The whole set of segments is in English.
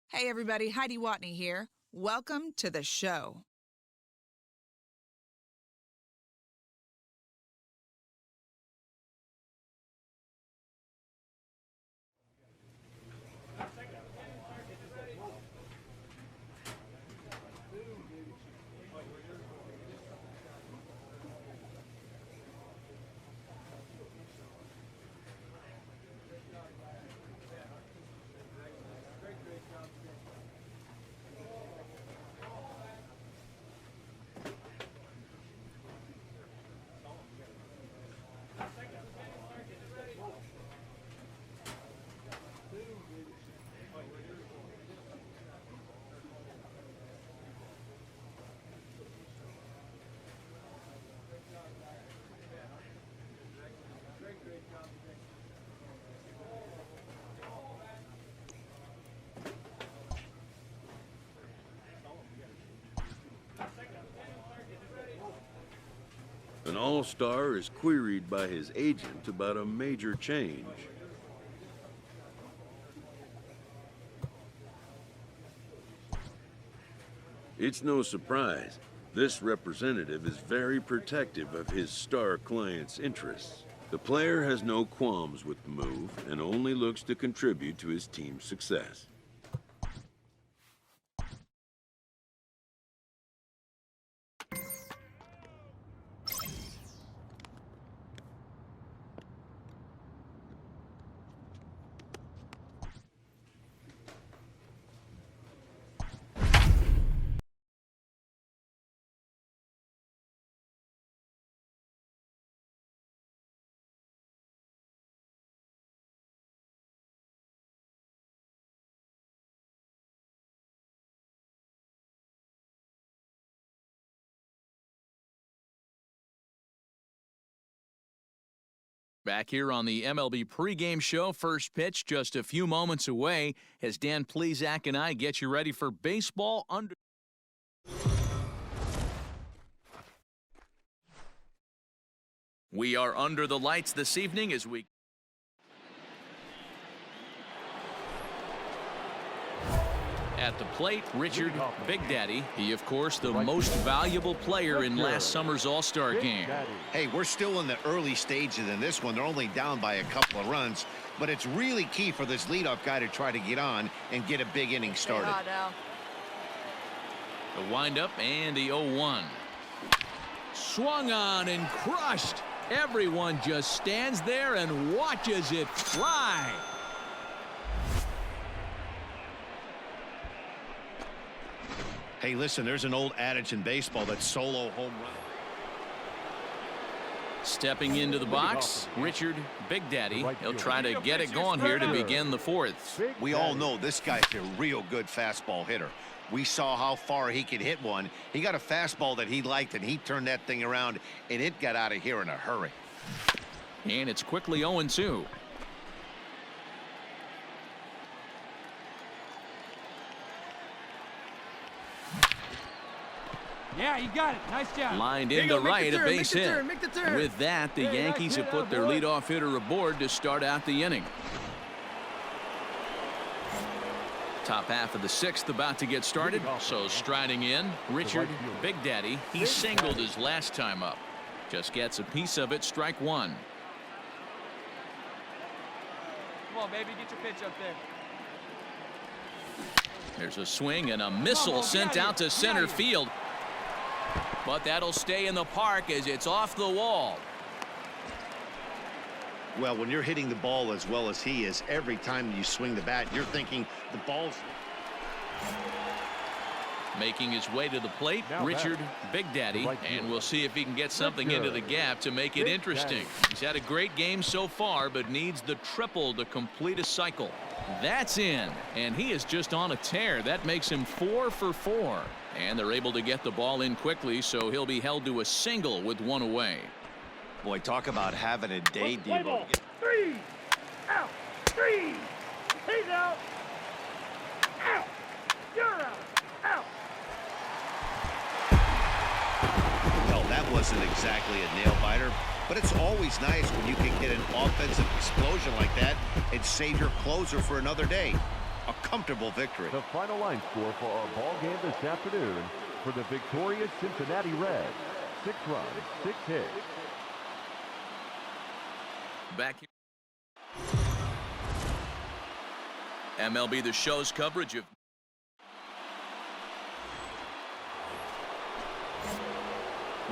Hey everybody, Heidi Watney here. Welcome to the show. An all-star is queried by his agent about a major change. It's no surprise. This representative is very protective of his star client's interests. The player has no qualms with the move and only looks to contribute to his team's success. Back here on the MLB pregame show, first pitch just a few moments away as Dan Plesac and I get you ready for baseball under. We are under the lights this evening as we. At the plate, Richard Big Daddy. He, of course, the most valuable player in last summer's All-Star game. Hey, we're still in the early stages in this one. They're only down by a couple of runs, but it's really key for this leadoff guy to try to get on and get a big inning started. The windup and the 0-1. Swung on and crushed. Everyone just stands there and watches it fly. Hey, listen, there's an old adage in baseball that solo home run. Stepping into the box, Richard Big Daddy. He'll try to get it going here to begin the fourth. We all know this guy's a real good fastball hitter. We saw how far he could hit one. He got a fastball that he liked, and he turned that thing around, and it got out of here in a hurry. And it's quickly 0-2. Yeah, you got it. Nice job. Lined into right, a base hit. With that, the Yankees have put their leadoff hitter aboard to start out the inning. Top half of the sixth about to get started. So striding in, Richard Big Daddy. He singled his last time up. Just gets a piece of it, strike one. Come on, baby, get your pitch up there. There's a swing and a missile sent out to center field. But that'll stay in the park as it's off the wall. Well, when you're hitting the ball as well as he is, every time you swing the bat, you're thinking the ball's... Making his way to the plate, Richard Big Daddy, and we'll see if he can get something into the gap to make it interesting. He's had a great game so far, but needs the triple to complete a cycle. That's in, and he is just on a tear. That makes him 4 for 4. And they're able to get the ball in quickly, so he'll be held to a single with one away. Boy, talk about having a day, Devo. 3 out. 3. He's out. Out. You're out. Out. Well, that wasn't exactly a nail-biter, but it's always nice when you can get an offensive explosion like that and save your closer for another day. A comfortable victory. The final line score for our ball game this afternoon for the victorious Cincinnati Reds. 6 runs, 6 hits. Back here. MLB The Show's coverage of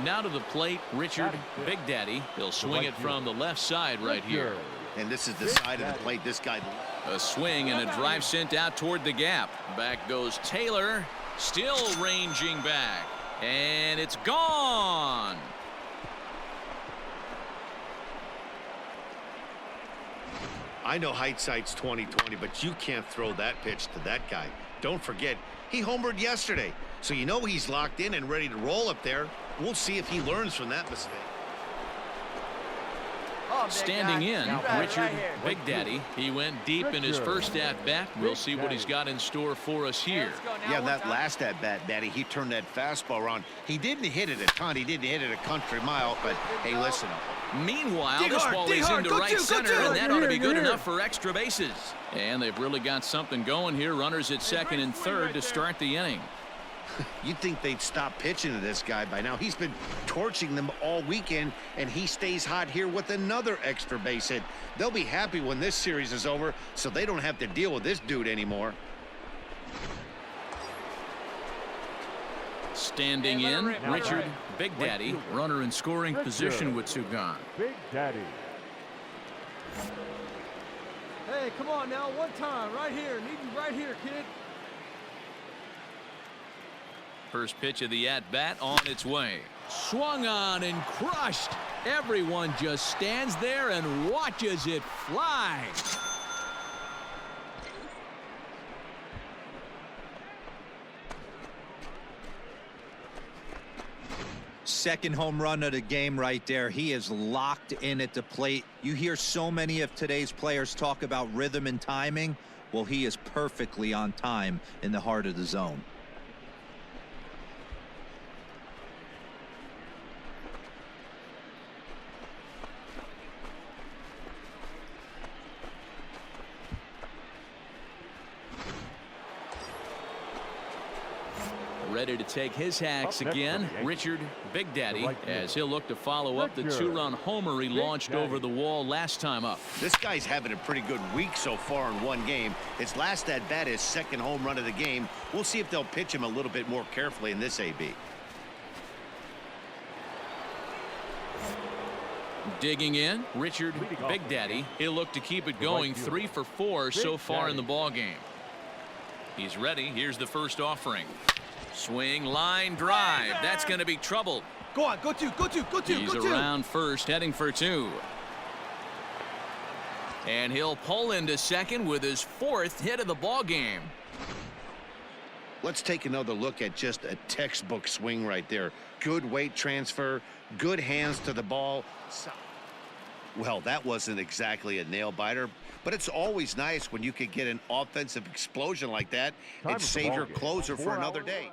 now to the plate, Richard Big Daddy. He'll swing it from the left side right here. And this is the side of the plate this guy. A swing and a drive sent out toward the gap. Back goes Taylor, still ranging back. And it's gone. I know hindsight's 20/20, but you can't throw that pitch to that guy. Don't forget, he homered yesterday. So you know he's locked in and ready to roll up there. We'll see if he learns from that mistake. Standing in, Richard Big Daddy. He went deep in his first at-bat. We'll see what he's got in store for us here. Yeah, that last at-bat, Daddy, he turned that fastball around. He didn't hit it a ton. He didn't hit it a country mile, but hey, listen. Meanwhile, this ball is into right center, and that ought to be good enough for extra bases. And they've really got something going here. Runners at second and third to start the inning. You'd think they'd stop pitching to this guy by now. He's been torching them all weekend, and he stays hot here with another extra base hit. They'll be happy when this series is over, so they don't have to deal with this dude anymore. Standing in, Richard Big Daddy. Runner in scoring position with two gone. Big Daddy. Hey, come on now, one time, right here. Need you right here, kid. First pitch of the at-bat on its way. Swung on and crushed. Everyone just stands there and watches it fly. Second home run of the game right there. He is locked in at the plate. You hear so many of today's players talk about rhythm and timing. Well, he is perfectly on time in the heart of the zone. Ready to take his hacks again, Richard Big Daddy, as he'll look to follow up the two-run homer he launched over the wall last time up. This guy's having a pretty good week so far in one game. His last at-bat is second home run of the game. We'll see if they'll pitch him a little bit more carefully in this AB. Digging in, Richard Big Daddy. He'll look to keep it going 3 for 4 so far in the ball game. He's ready. Here's the first offering. Swing, line, drive. That's going to be trouble. Go on, go two. He's around first, heading for 2. And he'll pull into second with his 4th hit of the ball game. Let's take another look at just a textbook swing right there. Good weight transfer, good hands to the ball. Well, that wasn't exactly a nail-biter, but it's always nice when you can get an offensive explosion like that and save your closer for another day.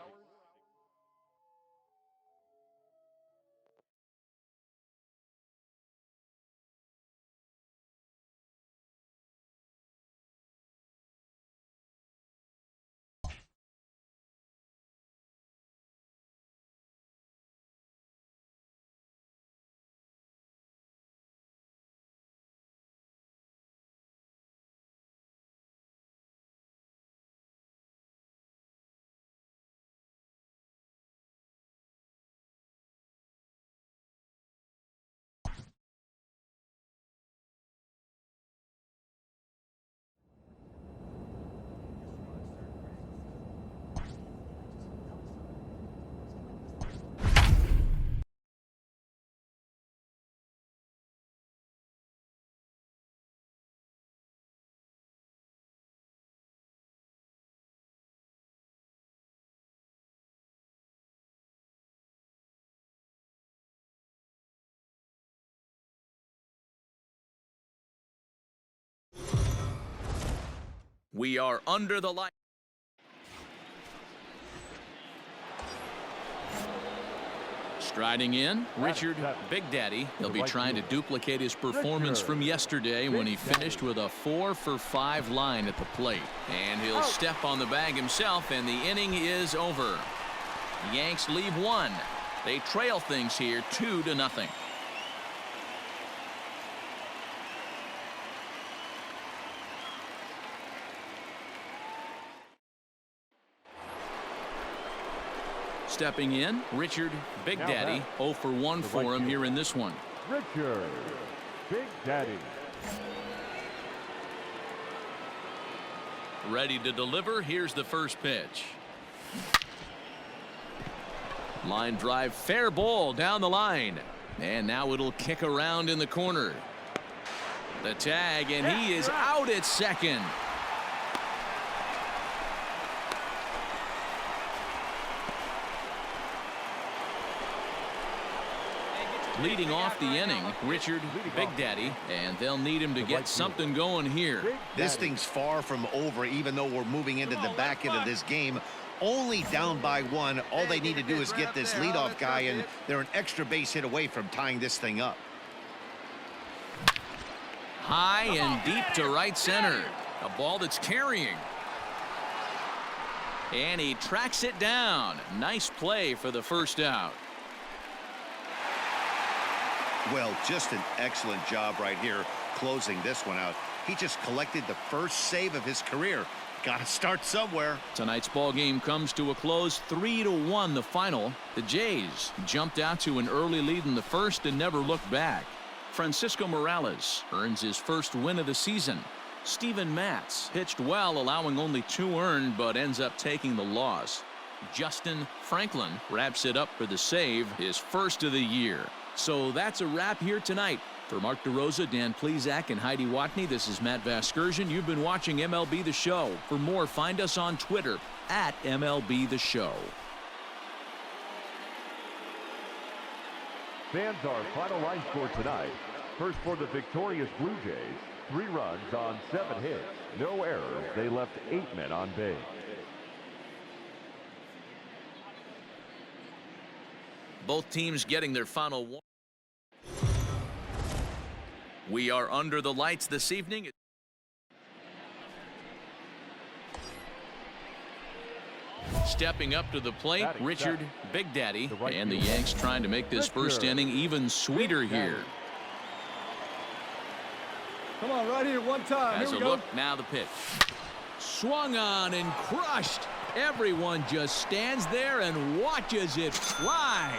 We are under the light. Striding in, Richard Big Daddy. He'll be trying to duplicate his performance from yesterday when he finished with a 4-for-5 line at the plate. And he'll step on the bag himself, and the inning is over. Yanks leave one. They trail things here 2-0. Stepping in, Richard Big Daddy. 0 for 1 for him here in this one. Richard Big Daddy. Ready to deliver. Here's the first pitch. Line drive, fair ball down the line. And now it'll kick around in the corner. The tag, and he is out at second. Leading off the inning, Richard Big Daddy, and they'll need him to get something going here. This thing's far from over, even though we're moving into the back end of this game. Only down by one. All they need to do is get this leadoff guy, and they're an extra base hit away from tying this thing up. High and deep to right center. A ball that's carrying. And he tracks it down. Nice play for the first out. Well, just an excellent job right here closing this one out. He just collected the first save of his career. Got to start somewhere. Tonight's ball game comes to a close, 3-1 the final. The Jays jumped out to an early lead in the first and never looked back. Francisco Morales earns his first win of the season. Steven Matz pitched well, allowing only 2 earned, but ends up taking the loss. Justin Franklin wraps it up for the save, his first of the year. So that's a wrap here tonight. For Mark DeRosa, Dan Plesac, and Heidi Watney, this is Matt Vasgersian. You've been watching MLB The Show. For more, find us on Twitter at MLB The Show. Fans, our final line score tonight. First for the victorious Blue Jays, 3 runs on 7 hits. No errors. They left 8 men on base. Both teams getting their final one. We are under the lights this evening. Stepping up to the plate, Richard Big Daddy, and the Yanks trying to make this first inning even sweeter here. Come on, right here, one time. As Here a we go. look, now the pitch. Swung on and crushed. Everyone just stands there and watches it fly.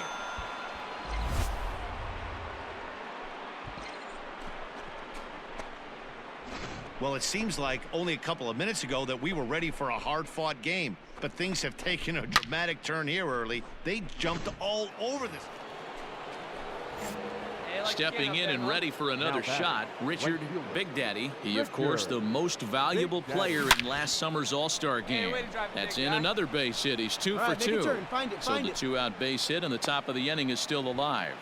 Well, it seems like only a couple of minutes ago that we were ready for a hard-fought game, but things have taken a dramatic turn here early. They jumped all over this. Stepping in and ready for another shot, Richard Big Daddy. He, of course, the most valuable player in last summer's All-Star game. That's in another base hit. He's 2 for 2. So the 2-out base hit, and the top of the inning is still alive.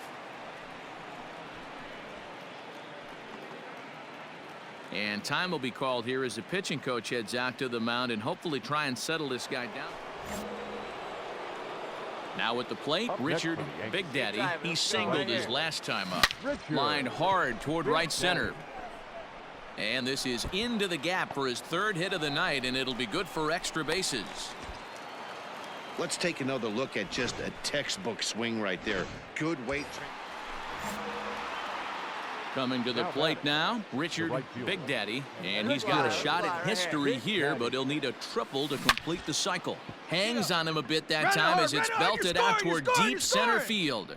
And time will be called here as the pitching coach heads out to the mound and hopefully try and settle this guy down. Now at the plate, Richard Big Daddy. He singled his last time up. Lined hard toward right center. And this is into the gap for his 3rd hit of the night, and it'll be good for extra bases. Let's take another look at just a textbook swing right there. Good weight. Coming to the plate now, Richard Big Daddy, and he's got a shot at history here, but he'll need a triple to complete the cycle. Hangs on him a bit that time as it's belted out toward deep center field.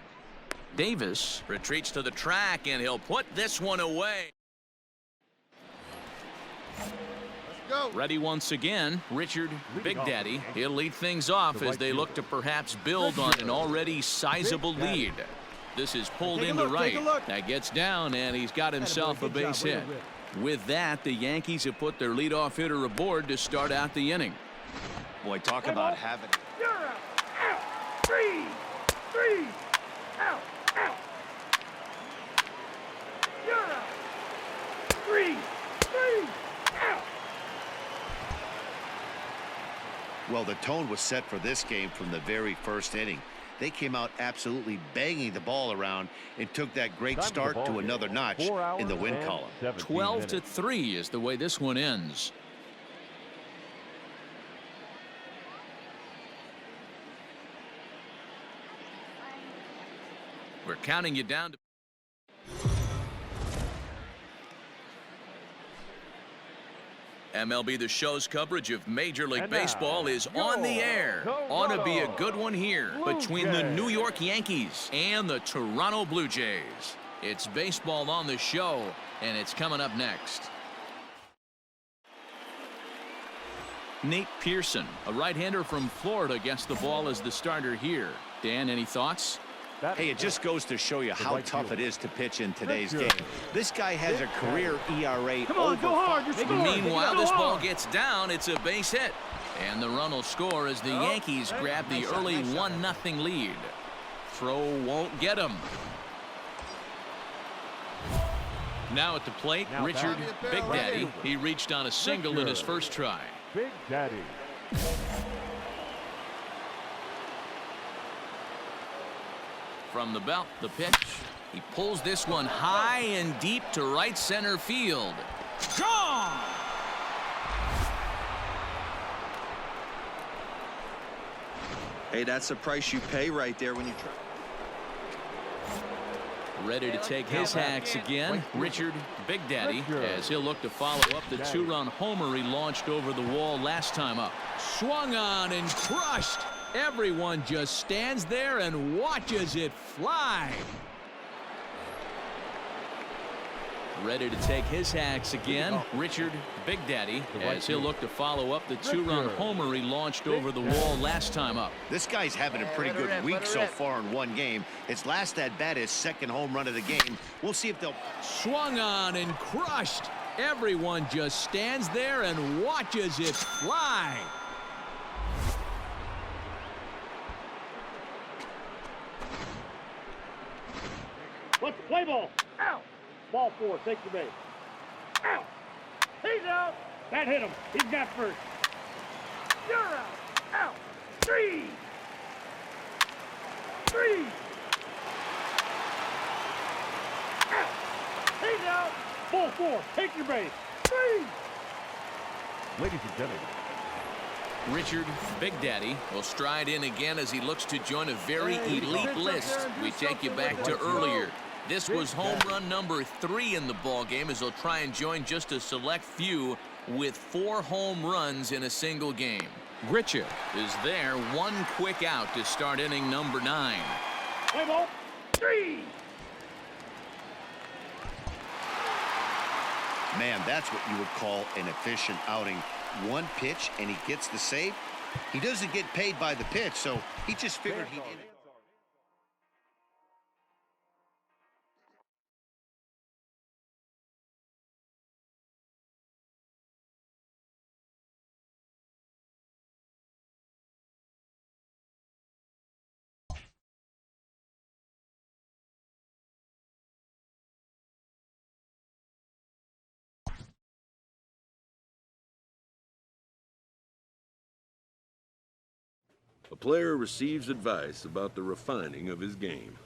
Davis retreats to the track, and he'll put this one away. Ready once again, Richard Big Daddy. He'll lead things off as they look to perhaps build on an already sizable lead. This is pulled into right. That gets down, and he's got himself a base hit. With that, the Yankees have put their leadoff hitter aboard to start out the inning. Boy, talk about having. You're out. Out. Freeze. Out. Out. You're out. Freeze. Out. Well, the tone was set for this game from the very first inning. they came out absolutely banging the ball around and took that great start to another notch in the win column. 12-3 is the way this one ends. We're counting you down to MLB The Show's coverage of Major League Baseball is on the air. Ought to be a good one here between the New York Yankees and the Toronto Blue Jays. It's baseball on the show, and it's coming up next. Nate Pearson, a right-hander from Florida, gets the ball as the starter here. Dan, any thoughts? Hey, it just goes to show you how tough it is to pitch in today's game. This guy has a career ERA over 5. Meanwhile, this ball gets down. It's a base hit. And the run will score as the Yankees grab the early 1-0 lead. Throw won't get him. Now at the plate, Richard Big Daddy. He reached on a single in his first try. Big Daddy. From the belt, the pitch. He pulls this one high and deep to right center field. Gone! Hey, that's the price you pay right there when you try. Ready to take his hacks again, Richard Big Daddy, as he'll look to follow up the 2-run homer he launched over the wall last time up. Swung on and crushed. Everyone just stands there and watches it fly. Ready to take his hacks again, Richard Big Daddy, as he'll look to follow up the 2-run homer he launched over the wall last time up. This guy's having a pretty good week so far in one game. His last at bat, his second home run of the game. We'll see if they'll... Swung on and crushed. Everyone just stands there and watches it fly. Let's play ball. Out. Ball 4. Take the base. Out. He's out. That hit him. He's got first. You're out. Out. 3. 3. Out. He's out. Ball 4. Take your base. 3. Ladies and gentlemen, Richard Big Daddy will stride in again as he looks to join a very elite list. We take you back to earlier. This was home run number 3 in the ballgame as he'll try and join just a select few with 4 home runs in a single game. Richard is there, one quick out to start inning number 9. Play ball. 3. Man, that's what you would call an efficient outing. One pitch, and he gets the save. He doesn't get paid by the pitch, so he just figured he'd... A player receives advice about the refining of his game.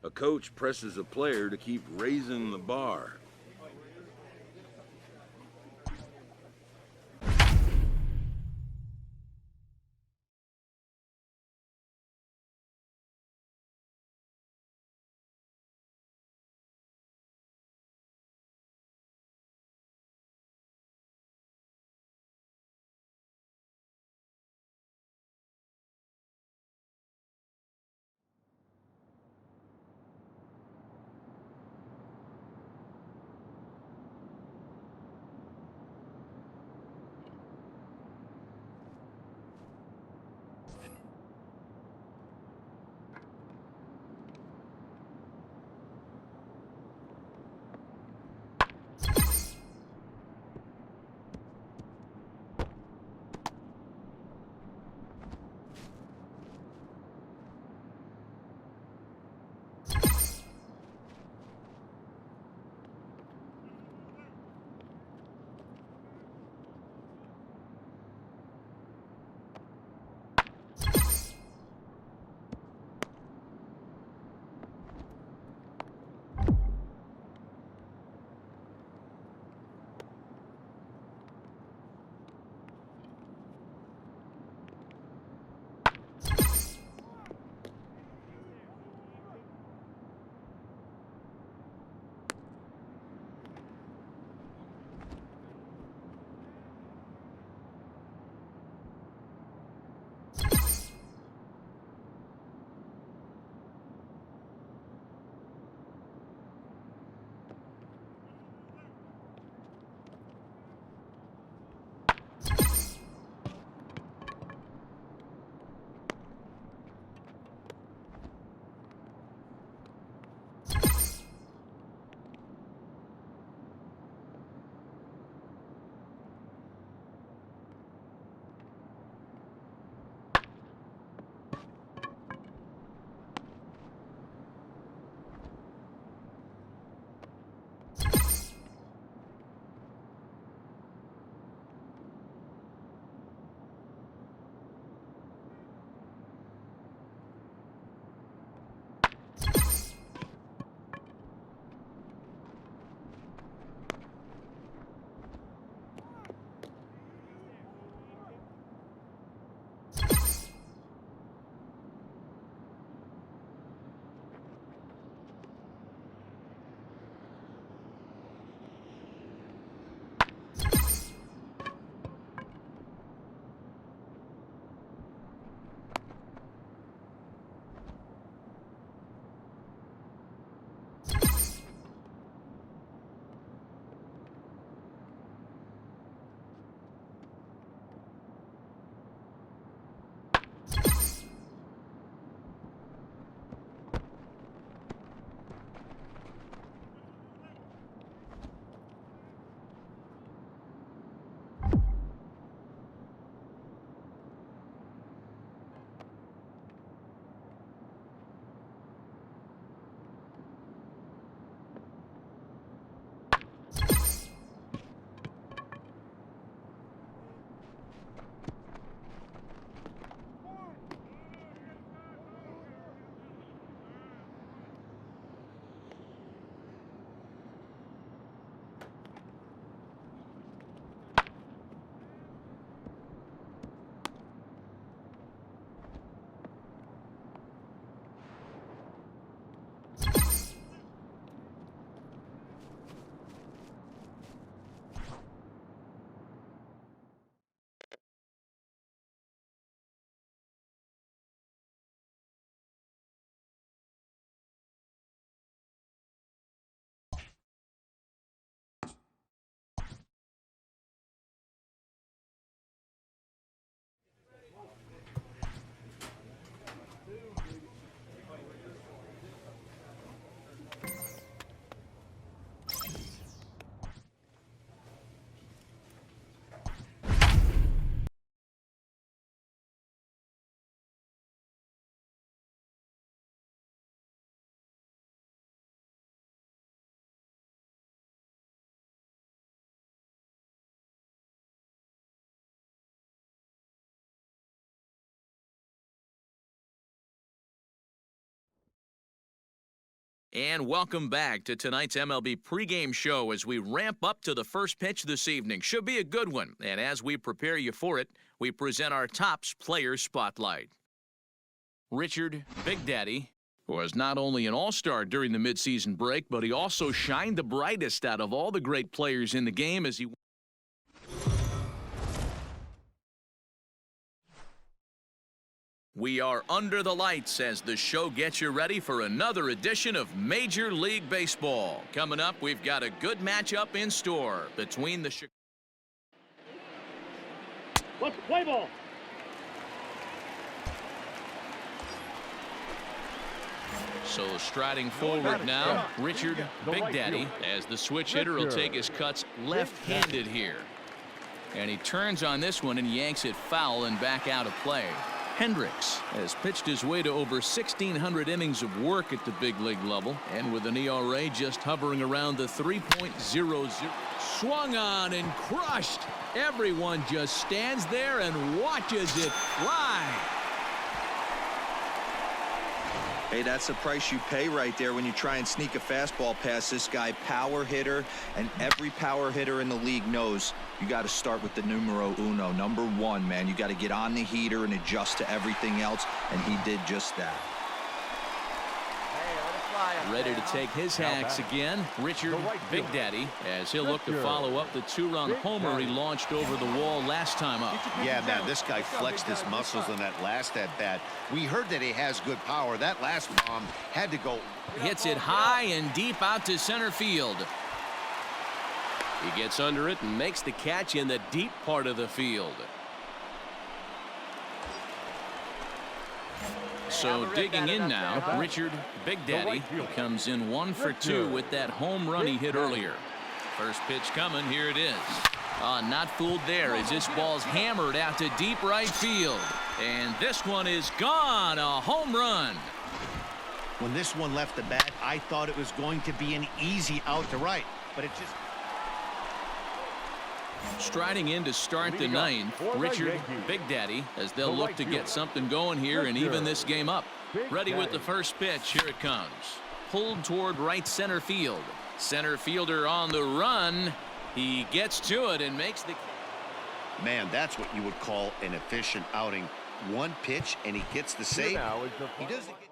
A coach presses a player to keep raising the bar. And welcome back to tonight's MLB pregame show as we ramp up to the first pitch this evening. Should be a good one. And as we prepare you for it, we present our Topps Player Spotlight. Richard Big Daddy was not only an all-star during the midseason break, but he also shined the brightest out of all the great players in the game as he... We are under the lights as the show gets you ready for another edition of Major League Baseball. Coming up, we've got a good matchup in store between the... Let's play ball. So striding forward now, Richard Big Daddy, as the switch hitter will take his cuts left-handed here. And he turns on this one and yanks it foul and back out of play. Hendricks has pitched his way to over 1,600 innings of work at the big league level, and with an ERA just hovering around the 3.00. Swung on and crushed. Everyone just stands there and watches it fly. Hey, that's the price you pay right there when you try and sneak a fastball past this guy. Power hitter, and every power hitter in the league knows you got to start with the numero uno, number one, man. You got to get on the heater and adjust to everything else, and he did just that. Ready to take his hacks again, Richard Big Daddy, as he'll look to follow up the two-run homer he launched over the wall last time up. Yeah, man, this guy flexed his muscles in that last at-bat. We heard that he has good power. That last bomb had to go. Hits it high and deep out to center field. He gets under it and makes the catch in the deep part of the field. So digging in now, Richard Big Daddy comes in 1 for 2 with that home run he hit earlier. First pitch coming, here it is. Not fooled there as this ball's hammered out to deep right field. And this one is gone, a home run. When this one left the bat, I thought it was going to be an easy out to right, but it just... Striding in to start the ninth, Richard Big Daddy, as they'll look to get something going here and even this game up. Ready with the first pitch. Here it comes. Pulled toward right center field. Center fielder on the run. He gets to it and makes the... Man, that's what you would call an efficient outing. One pitch and he gets the save. He doesn't get...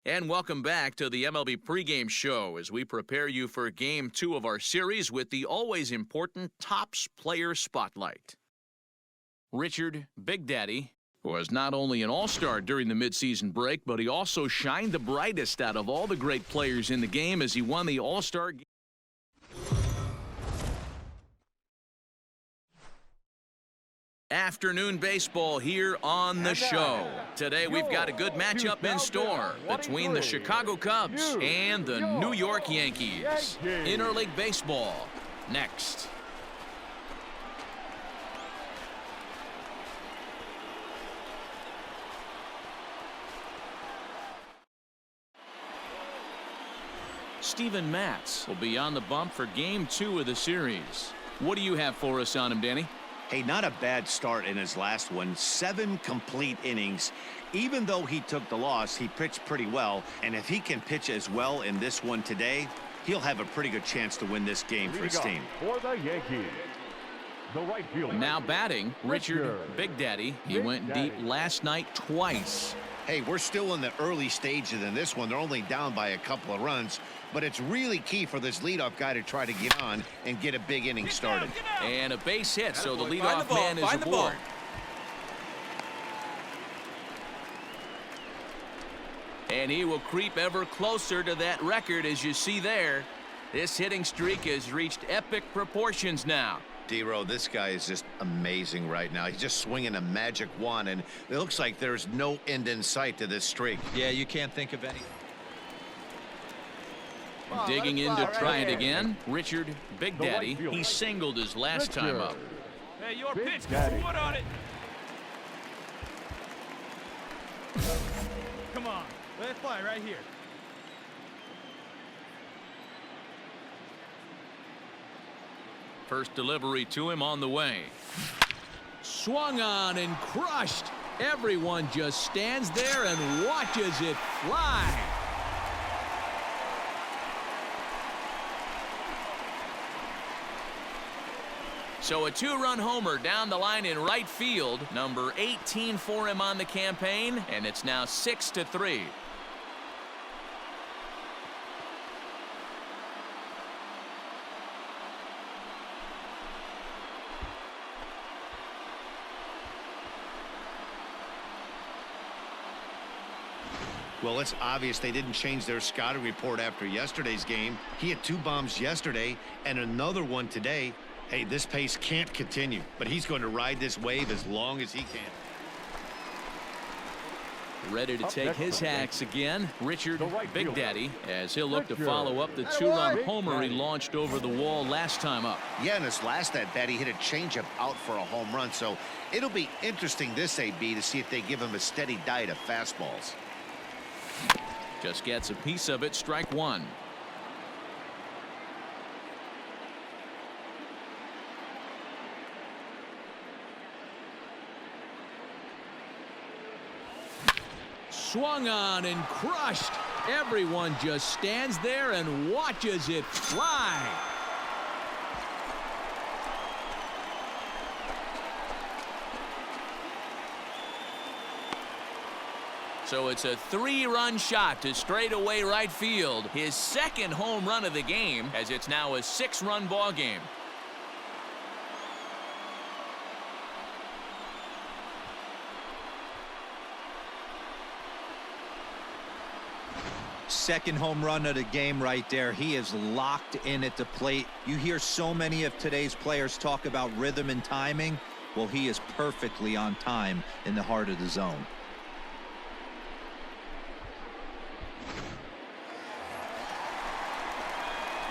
And welcome back to the MLB pregame show as we prepare you for Game 2 of our series with the always important Topps Player Spotlight. Richard Big Daddy was not only an all-star during the midseason break, but he also shined the brightest out of all the great players in the game as he won the All-Star game. Afternoon baseball here on the show. Today we've got a good matchup in store between the Chicago Cubs and the New York Yankees. Interleague baseball next. Steven Matz will be on the bump for Game 2 of the series. What do you have for us on him, Danny? Hey, not a bad start in his last one. 7 complete innings. Even though he took the loss, he pitched pretty well. And if he can pitch as well in this one today, he'll have a pretty good chance to win this game for his team. For the Yankees, the right fielder. Now batting, Richard Big Daddy. He went deep last night twice. Hey, we're still in the early stages in this one. They're only down by a couple of runs. But it's really key for this leadoff guy to try to get on and get a big inning started. And a base hit, so the leadoff man is aboard. And he will creep ever closer to that record, as you see there. This hitting streak has reached epic proportions now. D-Row, this guy is just amazing right now. He's just swinging a magic wand, and it looks like there's no end in sight to this streak. Yeah, you can't think of any. Digging in to try it again, Richard Big Daddy. He singled his last time up. Hey, your pitch, get your foot on it. Come on, let it fly right here. First delivery to him on the way. Swung on and crushed. Everyone just stands there and watches it fly. So a 2-run homer down the line in right field. Number 18 for him on the campaign, and it's now 6-3. Well, it's obvious they didn't change their scouting report after yesterday's game. He had 2 bombs yesterday and another one today. Hey, this pace can't continue, but he's going to ride this wave as long as he can. Ready to take his hacks again, Richard Big Daddy, as he'll look to follow up the 2-run homer he launched over the wall last time up. Yeah, in his last at-bat, he hit a changeup out for a home run, so it'll be interesting this AB to see if they give him a steady diet of fastballs. Just gets a piece of it, strike 1. Swung on and crushed. Everyone just stands there and watches it fly. So it's a 3-run shot to straightaway right field. His second home run of the game, as it's now a 6-run ball game. Second home run of the game right there. He is locked in at the plate. You hear so many of today's players talk about rhythm and timing. Well, he is perfectly on time in the heart of the zone.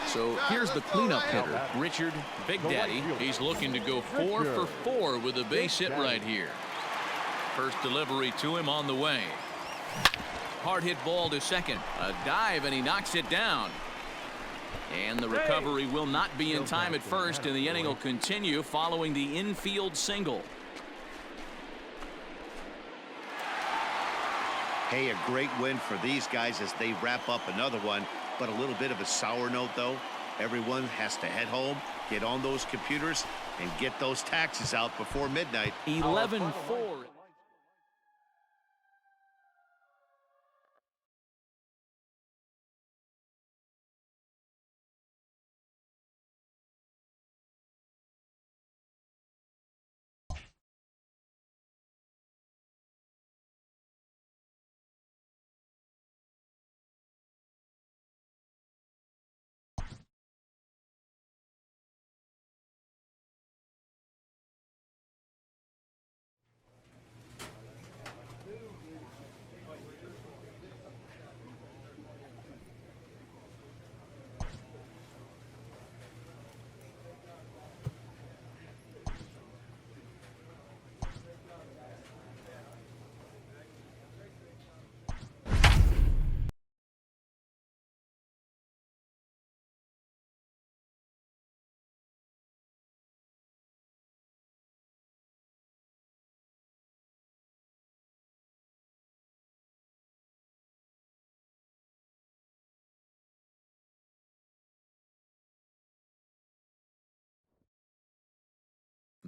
So here's the cleanup hitter, Richard Big Daddy. He's looking to go 4 for 4 with a base hit right here. First delivery to him on the way. Hard hit ball to second. A dive, and he knocks it down. And the recovery will not be in time at first, and the inning will continue following the infield single. Hey, a great win for these guys as they wrap up another one, but a little bit of a sour note, though. Everyone has to head home, get on those computers, and get those taxes out before midnight. 11-4.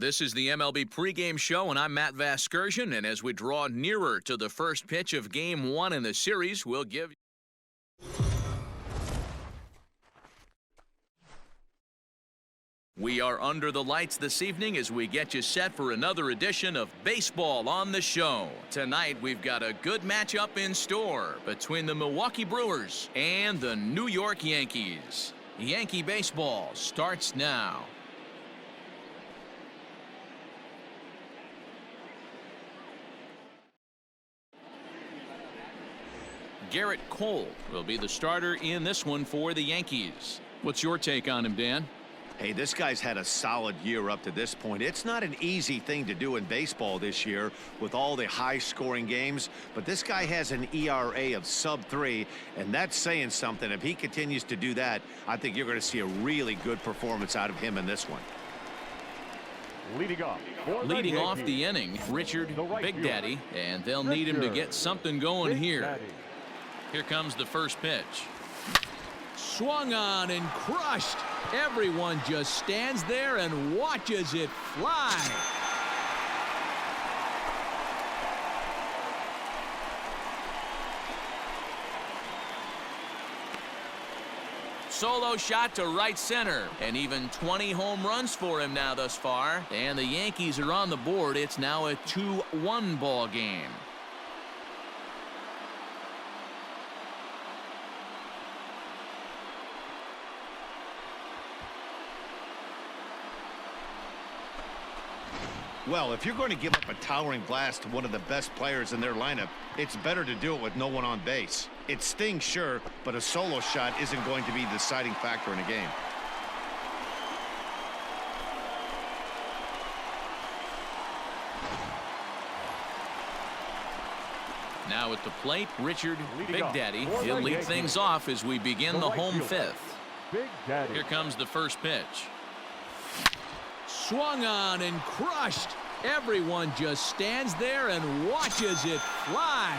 This is the MLB pregame show, and I'm Matt Vasgersian. And as we draw nearer to the first pitch of Game 1 in the series, we'll give We are under the lights this evening as we get you set for another edition of Baseball on the Show. Tonight, we've got a good matchup in store between the Milwaukee Brewers and the New York Yankees. Yankee baseball starts now. Garrett Cole will be the starter in this one for the Yankees. What's your take on him, Dan? Hey, this guy's had a solid year up to this point. It's not an easy thing to do in baseball this year with all the high-scoring games, but this guy has an ERA of sub-3, and that's saying something. If he continues to do that, I think you're going to see a really good performance out of him in this one. Leading off the inning, Richard Big Daddy, and they'll need him to get something going here. Here comes the first pitch. Swung on and crushed. Everyone just stands there and watches it fly. Solo shot to right center, and even 20 home runs for him now thus far. And the Yankees are on the board. It's now a 2-1 ball game. Well, if you're going to give up a towering blast to one of the best players in their lineup, it's better to do it with no one on base. It stings, sure, but a solo shot isn't going to be the deciding factor in a game. Now at the plate, Richard Big Daddy. He'll lead things off as we begin the home fifth. Here comes the first pitch. Swung on and crushed. Everyone just stands there and watches it fly.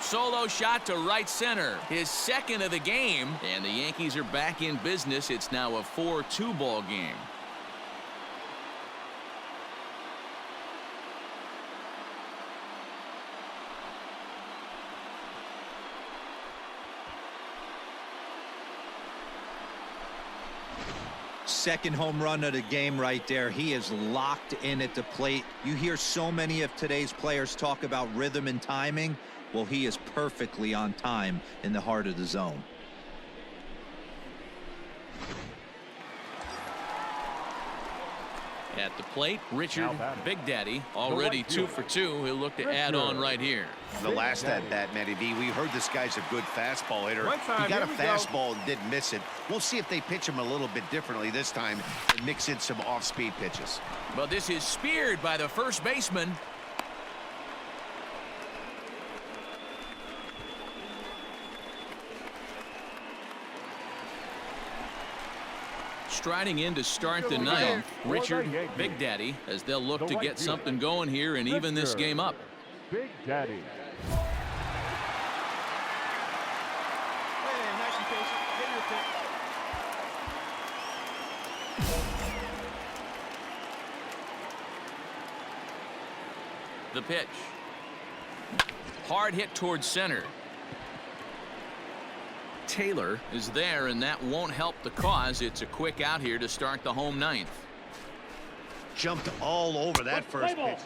Solo shot to right center, his second of the game, and the Yankees are back in business. It's now a 4-2 ball game. Second home run of the game right there. He is locked in at the plate. You hear so many of today's players talk about rhythm and timing. Well, he is perfectly on time in the heart of the zone. At the plate, Richard Big Daddy, already 2 for 2. He'll look to add on right here. The last at bat, Matty B, we heard this guy's a good fastball hitter. He got a fastball and didn't miss it. We'll see if they pitch him a little bit differently this time and mix in some off-speed pitches. But this is speared by the first baseman. Striding in to start the ninth, Richard Big Daddy, as they'll look to get something going here and even this game up. Big Daddy. The pitch. Hard hit towards center. Taylor is there, and that won't help the cause. It's a quick out here to start the home ninth. Jumped all over that first pitch.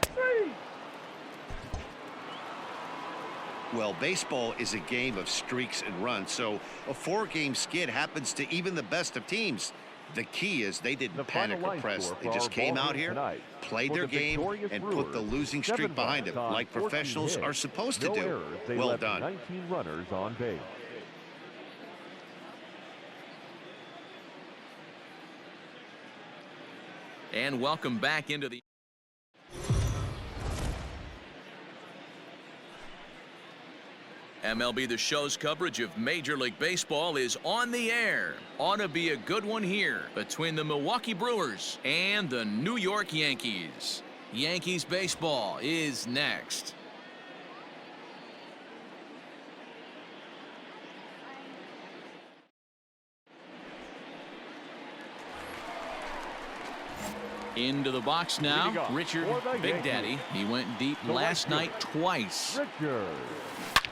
Well, baseball is a game of streaks and runs, so a 4-game skid happens to even the best of teams. The key is they didn't panic or press. They just came out here, played their game, and put the losing streak behind them, like professionals are supposed to do. Well done. 19 runners on base. And welcome back into the MLB The Show's coverage of Major League Baseball is on the air. Ought to be a good one here between the Milwaukee Brewers and the New York Yankees. Yankees baseball is next. Into the box now, Richard Big Daddy. He went deep last night twice. Richard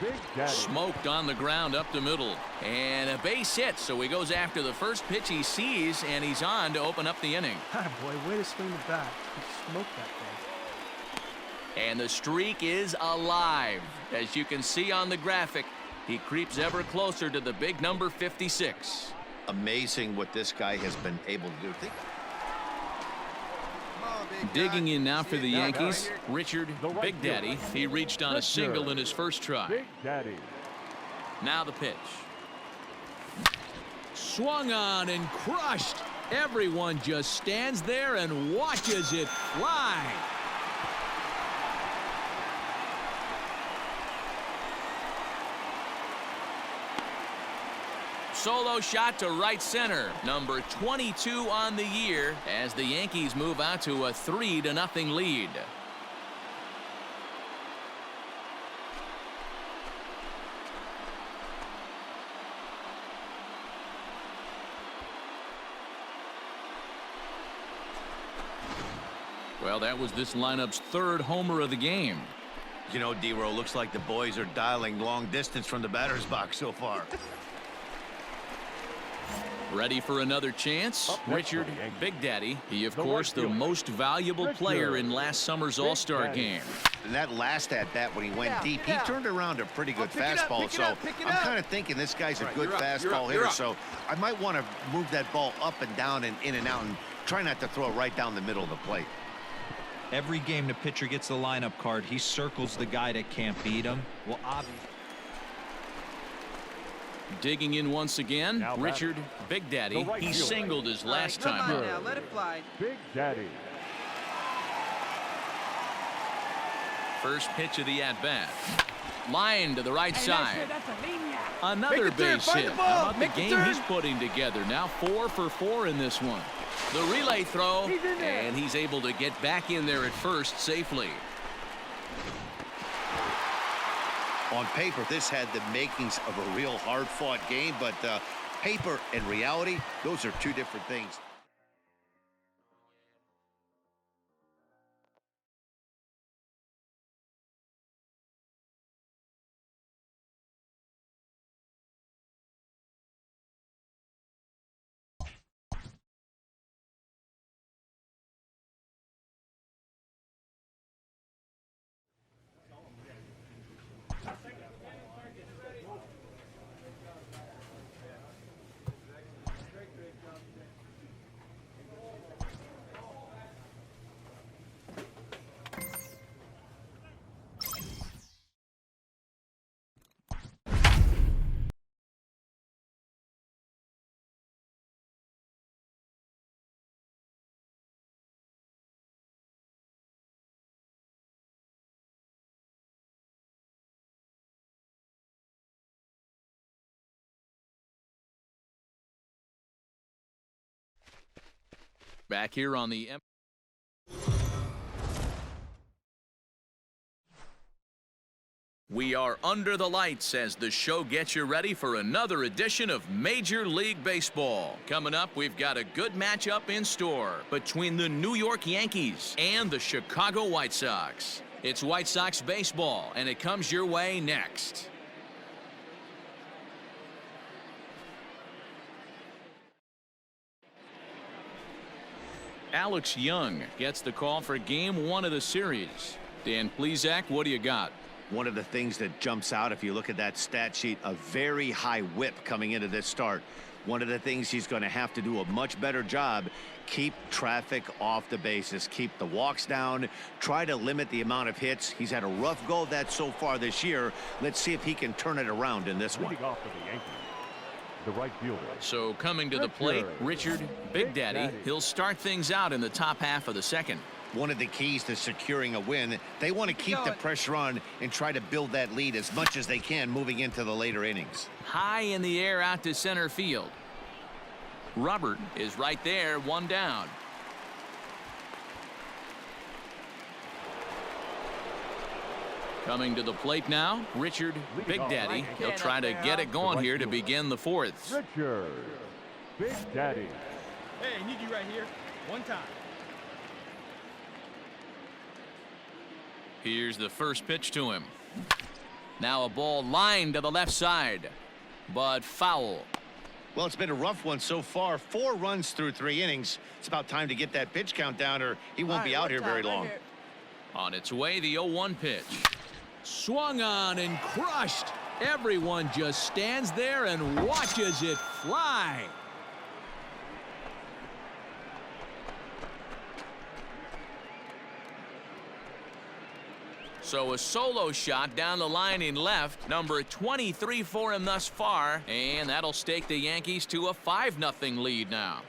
Big Daddy. Smoked on the ground up the middle. And a base hit, so he goes after the first pitch he sees, and he's on to open up the inning. Boy, way to swing the bat. He smoked that thing. And the streak is alive. As you can see on the graphic, he creeps ever closer to the big number 56. Amazing what this guy has been able to do. Digging in now for the Yankees, Richard Big Daddy. He reached on a single in his first try. Big Daddy. Now the pitch. Swung on and crushed. Everyone just stands there and watches it fly. Solo shot to right center. Number 22 on the year as the Yankees move out to a 3-0 lead. Well, that was this lineup's third homer of the game. You know, D-Row, looks like the boys are dialing long distance from the batter's box so far. Ready for another chance? Richard Big Daddy. He, of course, the most valuable player in last summer's All-Star game. And that last at-bat when he went deep, he turned around a pretty good fastball. So I'm kind of thinking this guy's a good fastball hitter. So I might want to move that ball up and down and in and out and try not to throw it right down the middle of the plate. Every game the pitcher gets the lineup card, he circles the guy that can't beat him. Well, obviously. Digging in once again, Now Richard Big Daddy. He singled his last time. Come on now, let it fly. Big Daddy. First pitch of the at-bat. Line to the right side. Another base hit. How about the game he's putting together? Now 4 for 4 in this one. The relay throw, and he's able to get back in there at first safely. On paper, this had the makings of a real hard-fought game, but paper and reality, those are two different things. Back here on the We are under the lights as the show gets you ready for another edition of Major League Baseball. Coming up, we've got a good matchup in store between the New York Yankees and the Chicago White Sox. It's White Sox baseball, and it comes your way next. Alex Young gets the call for game 1 of the series. Dan Plesac, what do you got? One of the things that jumps out, if you look at that stat sheet, a very high whip coming into this start. One of the things he's going to have to do a much better job, keep traffic off the bases, keep the walks down, try to limit the amount of hits. He's had a rough go of that so far this year. Let's see if he can turn it around in this one. Off for the Yankees, the right fielder. So coming to the plate, Richard Big Daddy. He'll start things out in the top half of the second. One of the keys to securing a win, they want to keep the pressure on and try to build that lead as much as they can moving into the later innings. High in the air out to center field. Robert is right there, one down. Coming to the plate now, Richard Big Daddy. He'll try to get it going here to begin the fourth. Richard Big Daddy. Hey, I need you right here. One time. Here's the first pitch to him. Now a ball lined to the left side, but foul. Well, it's been a rough one so far. 4 runs through 3 innings. It's about time to get that pitch count down, or he won't be out here very long. On its way, the 0-1 pitch. Swung on and crushed. Everyone just stands there and watches it fly. So a solo shot down the line in left, number 23 for him thus far, and that'll stake the Yankees to a 5-0 lead now.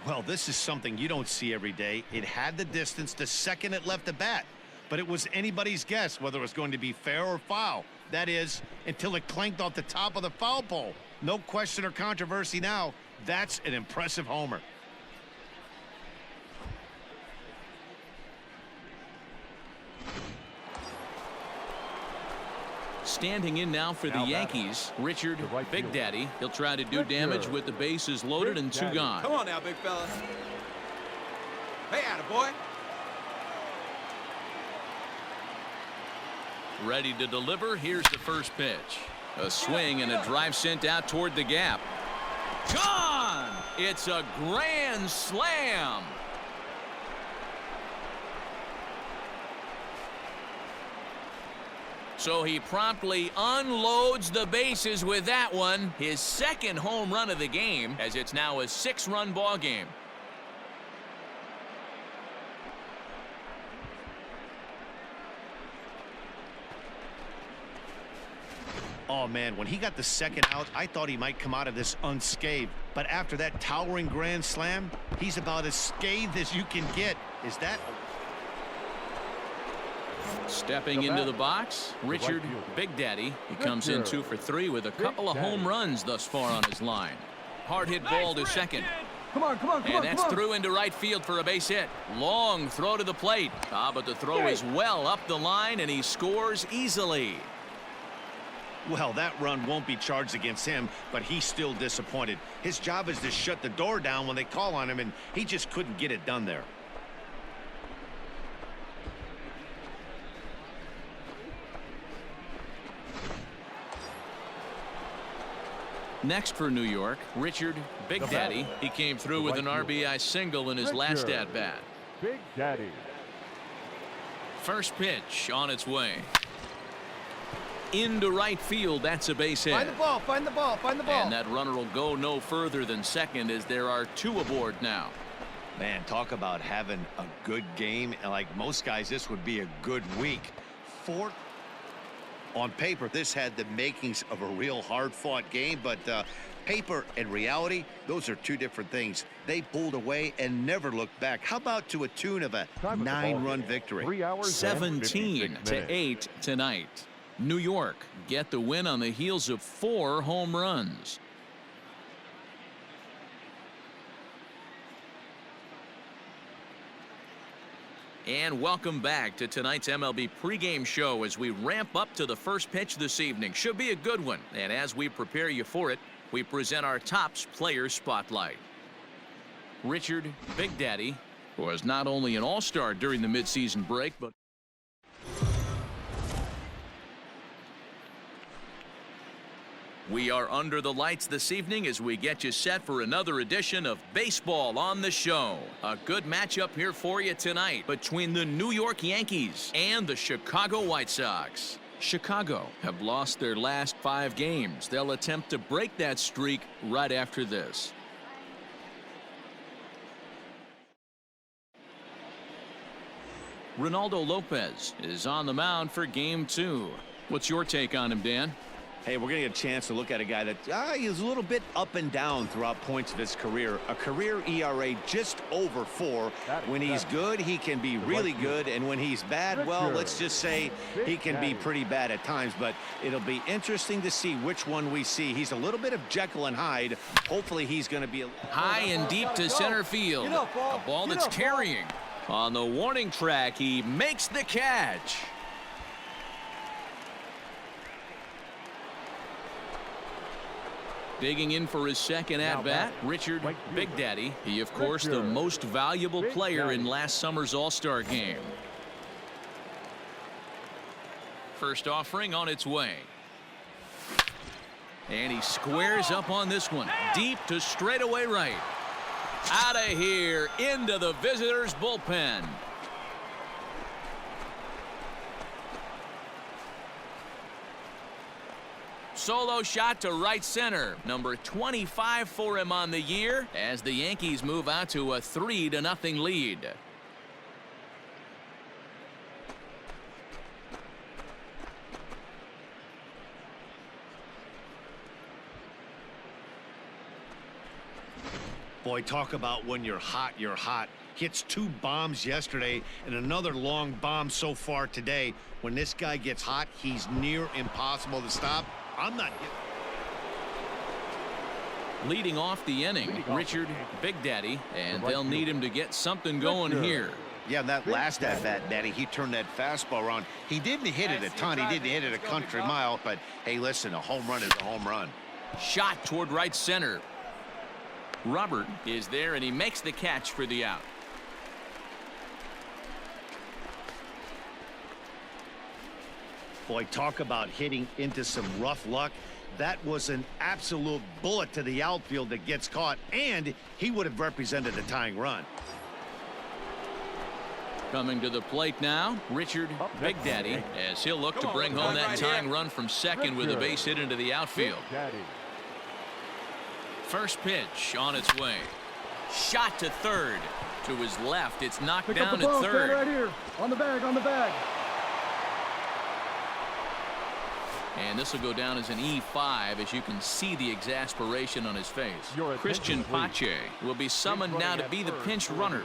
Well, this is something you don't see every day. It had the distance the second it left the bat, but it was anybody's guess whether it was going to be fair or foul. That is, until it clanked off the top of the foul pole. No question or controversy now. That's an impressive homer. Standing in now for the Yankees, Richard Big Daddy. He'll try to do damage with the bases loaded and 2 gone. Come on now, big fella. Hey, attaboy. Ready to deliver. Here's the first pitch. A swing and a drive sent out toward the gap. Gone! It's a grand slam. So he promptly unloads the bases with that one. His second home run of the game, as it's now a 6-run ball game. Oh, man, when he got the second out, I thought he might come out of this unscathed. But after that towering grand slam, he's about as scathed as you can get. Is that... Stepping into the box, Richard Big Daddy. He comes in 2 for 3 with a couple of home runs thus far on his line. Hard hit ball to second. Come on, come on, come on. And that's through into right field for a base hit. Long throw to the plate. But the throw is well up the line, and he scores easily. Well, that run won't be charged against him, but he's still disappointed. His job is to shut the door down when they call on him, and he just couldn't get it done there. Next for New York, Richard Big Daddy. He came through with an RBI single in his last at-bat. Big Daddy. First pitch on its way. Into right field, that's a base hit. Find the ball, find the ball, find the ball. And that runner will go no further than second, as there are 2 aboard now. Man, talk about having a good game. And like most guys, this would be a good week. On paper, this had the makings of a real hard-fought game, but paper and reality, those are 2 different things. They pulled away and never looked back. How about to a tune of a 9-run victory? 17-8 tonight. New York get the win on the heels of 4 home runs. And welcome back to tonight's MLB pregame show as we ramp up to the first pitch this evening. Should be a good one. And as we prepare you for it, we present our Topps Player Spotlight. Richard Big Daddy was not only an all-star during the midseason break, but we are under the lights this evening as we get you set for another edition of Baseball on the Show. A good matchup here for you tonight between the New York Yankees and the Chicago White Sox. Chicago have lost their last 5 games. They'll attempt to break that streak right after this. Ronaldo Lopez is on the mound for game 2. What's your take on him, Dan? Hey, we're going to get a chance to look at a guy that he's a little bit up and down throughout points of his career. A career ERA just over 4. When he's good, he can be really good. And when he's bad, well, let's just say he can be pretty bad at times. But it'll be interesting to see which one we see. He's a little bit of Jekyll and Hyde. Hopefully he's going to be high and deep to center field. A ball that's carrying. On the warning track, he makes the catch. Digging in for his second at-bat, Richard Big Daddy. He, of course, the most valuable player in last summer's All-Star game. First offering on its way. And he squares up on this one. Deep to straightaway right. Out of here, into the visitors' bullpen. Solo shot to right center. Number 25 for him on the year as the Yankees move out to a 3-0 lead. Boy, talk about when you're hot, you're hot. Hits 2 bombs yesterday and another long bomb so far today. When this guy gets hot, he's near impossible to stop. I'm not. Leading off the inning, Richard Big Daddy, and they'll need him to get something going here. Yeah, that last at-bat, Daddy, he turned that fastball around. He didn't hit it a ton. He didn't hit it a country mile, but hey, listen, a home run is a home run. Shot toward right center. Robert is there, and he makes the catch for the out. Boy, talk about hitting into some rough luck. That was an absolute bullet to the outfield that gets caught, and he would have represented a tying run. Coming to the plate now, Richard Big Daddy, as he'll look to bring home that tying run from second with a base hit into the outfield. First pitch on its way. Shot to third. To his left, it's knocked down at third. Right here. On the bag, on the bag. And this will go down as an E5 as you can see the exasperation on his face. Christian Pache will be summoned now to be the pinch runner.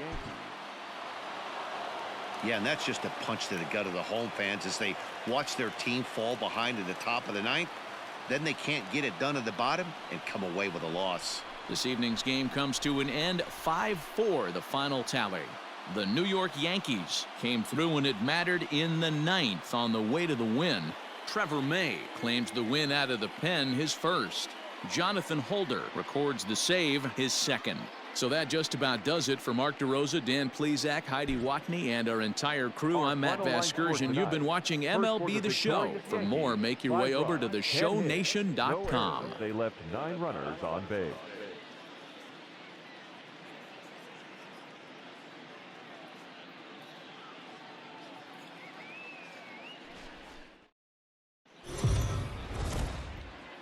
Yeah, and that's just a punch to the gut of the home fans as they watch their team fall behind at the top of the ninth. Then they can't get it done at the bottom and come away with a loss. This evening's game comes to an end. 5-4 the final tally. The New York Yankees came through when it mattered in the ninth on the way to the win. Trevor May claims the win out of the pen, his first. Jonathan Holder records the save, his second. So that just about does it for Mark DeRosa, Dan Plesac, Heidi Watney, and our entire crew. I'm Matt Vasgersian. You've been watching MLB The Show. For more, make your way over to theshownation.com. They left 9 runners on base.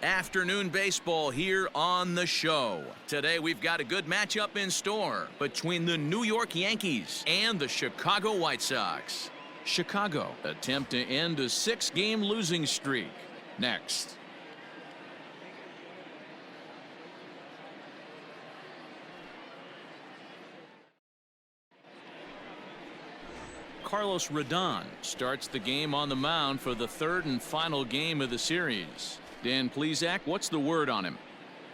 Afternoon baseball here on the show. Today we've got a good matchup in store between the New York Yankees and the Chicago White Sox. Chicago attempt to end a 6-game losing streak. Next. Carlos Rodon starts the game on the mound for the 3rd and final game of the series. Dan Plesac, what's the word on him?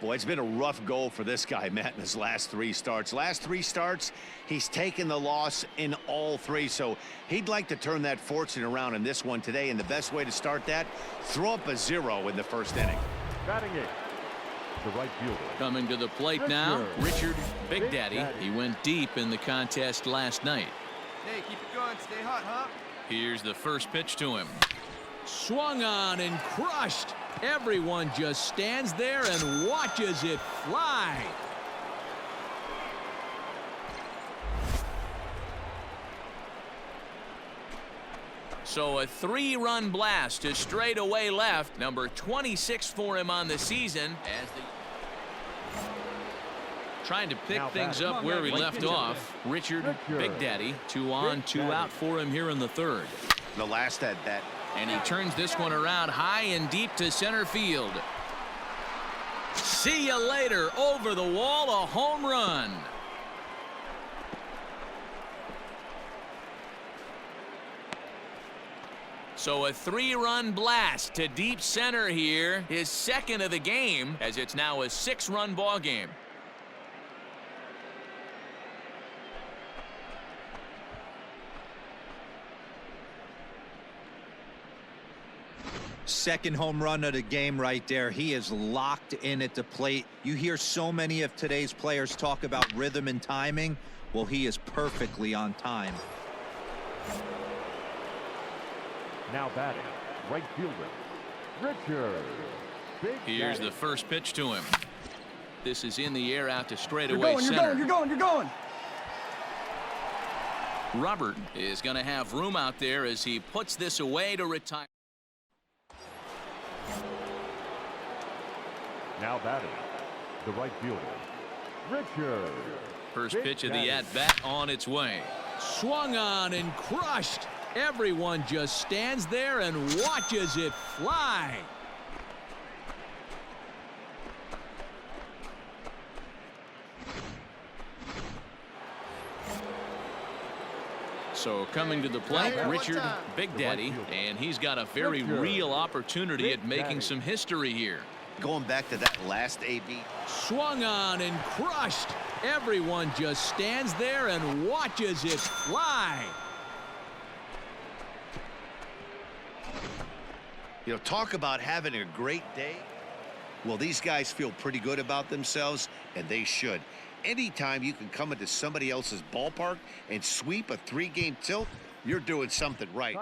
Boy, it's been a rough go for this guy, Matt, in his last 3 starts. Last 3 starts, he's taken the loss in all 3, so he'd like to turn that fortune around in this one today, and the best way to start that, throw up a 0 in the first inning. Batting it, the right fielder. Coming to the plate now, Richard Big Daddy. He went deep in the contest last night. Hey, keep it going. Stay hot, huh? Here's the first pitch to him. Swung on and crushed. Everyone just stands there and watches it fly. So a 3-run blast to straightaway left. Number 26 for him on the season as the trying to pick things up where he left off. Richard Big Daddy, 2 on, 2 out for him here in the 3rd. The last at bat. And he turns this one around high and deep to center field. See you later. Over the wall, a home run. So a 3-run blast to deep center here. His second of the game, as it's now a 6-run ball game. second home run of the game right there. He is locked in at the plate. You hear so many of today's players talk about rhythm and timing. Well, he is perfectly on time. Now batting, right fielder, Richard. Here's the first pitch to him. This is in the air out to straightaway You're center. going. Robert is going to have room out there as he puts this away to retire. Now batting, the right fielder, Richard. First pitch of the at-bat on its way. Swung on and crushed. Everyone just stands there and watches it fly. So coming to the plate, Richard Big Daddy, and he's got a very real opportunity at making some history here. Going back to that last AB. Swung on and crushed. Everyone just stands there and watches it fly. You know, talk about having a great day. Well, these guys feel pretty good about themselves, and they should. Anytime you can come into somebody else's ballpark and sweep a 3-game tilt, you're doing something right.